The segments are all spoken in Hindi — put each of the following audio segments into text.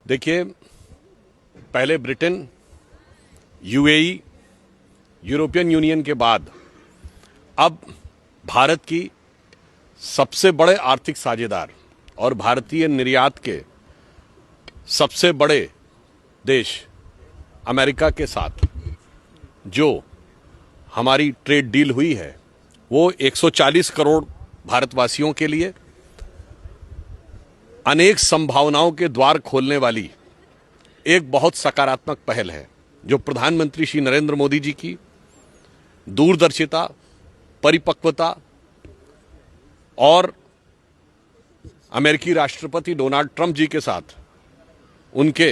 देखिए, पहले ब्रिटेन, यूएई, यूरोपियन यूनियन के बाद अब भारत की सबसे बड़े आर्थिक साझेदार और भारतीय निर्यात के सबसे बड़े देश अमेरिका के साथ जो हमारी ट्रेड डील हुई है वो 140 करोड़ भारतवासियों के लिए अनेक संभावनाओं के द्वार खोलने वाली एक बहुत सकारात्मक पहल है, जो प्रधानमंत्री श्री नरेंद्र मोदी जी की दूरदर्शिता, परिपक्वता और अमेरिकी राष्ट्रपति डोनाल्ड ट्रंप जी के साथ उनके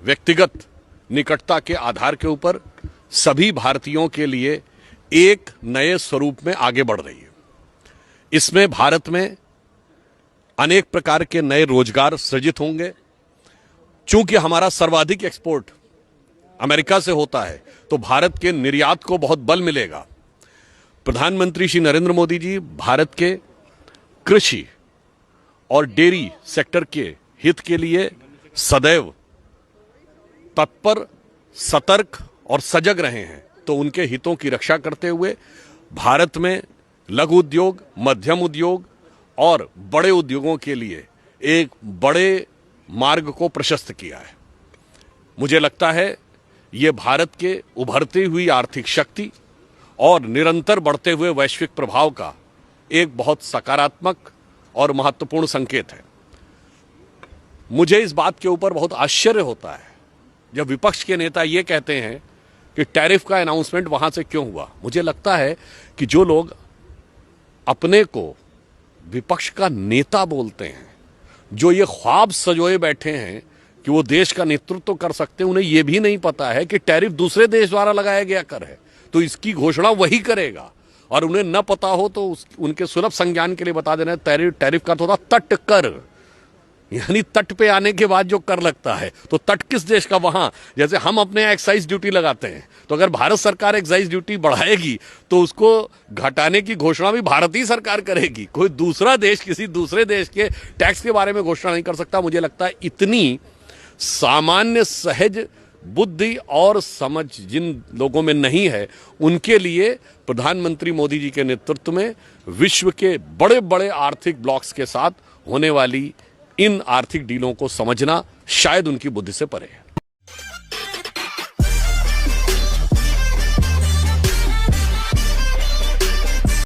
व्यक्तिगत निकटता के आधार के ऊपर सभी भारतीयों के लिए एक नए स्वरूप में आगे बढ़ रही है। इसमें भारत में अनेक प्रकार के नए रोजगार सृजित होंगे। चूंकि हमारा सर्वाधिक एक्सपोर्ट अमेरिका से होता है, तो भारत के निर्यात को बहुत बल मिलेगा। प्रधानमंत्री श्री नरेंद्र मोदी जी भारत के कृषि और डेयरी सेक्टर के हित के लिए सदैव तत्पर, सतर्क और सजग रहे हैं। तो उनके हितों की रक्षा करते हुए भारत में लघु उद्योग, मध्यम उद्योग और बड़े उद्योगों के लिए एक बड़े मार्ग को प्रशस्त किया है। मुझे लगता है ये भारत के उभरती हुई आर्थिक शक्ति और निरंतर बढ़ते हुए वैश्विक प्रभाव का एक बहुत सकारात्मक और महत्वपूर्ण संकेत है। मुझे इस बात के ऊपर बहुत आश्चर्य होता है जब विपक्ष के नेता ये कहते हैं कि टैरिफ का अनाउंसमेंट वहां से क्यों हुआ। मुझे लगता है कि जो लोग अपने को विपक्ष का नेता बोलते हैं, जो ये ख्वाब सजोए बैठे हैं कि वो देश का नेतृत्व कर सकते हैं, उन्हें ये भी नहीं पता है कि टैरिफ दूसरे देश द्वारा लगाया गया कर है, तो इसकी घोषणा वही करेगा। और उन्हें न पता हो तो उनके सुलभ संज्ञान के लिए बता देना, टैरिफ का तो होता तट कर, यानी तट पे आने के बाद जो कर लगता है। तो तट किस देश का? वहां जैसे हम अपने एक्साइज ड्यूटी लगाते हैं, तो अगर भारत सरकार एक्साइज ड्यूटी बढ़ाएगी तो उसको घटाने की घोषणा भी भारतीय सरकार करेगी। कोई दूसरा देश किसी दूसरे देश के टैक्स के बारे में घोषणा नहीं कर सकता। मुझे लगता है इतनी सामान्य सहज बुद्धि और समझ जिन लोगों में नहीं है, उनके लिए प्रधानमंत्री मोदी जी के नेतृत्व में विश्व के बड़े बड़े आर्थिक ब्लॉक्स के साथ होने वाली इन आर्थिक डीलों को समझना शायद उनकी बुद्धि से परे है।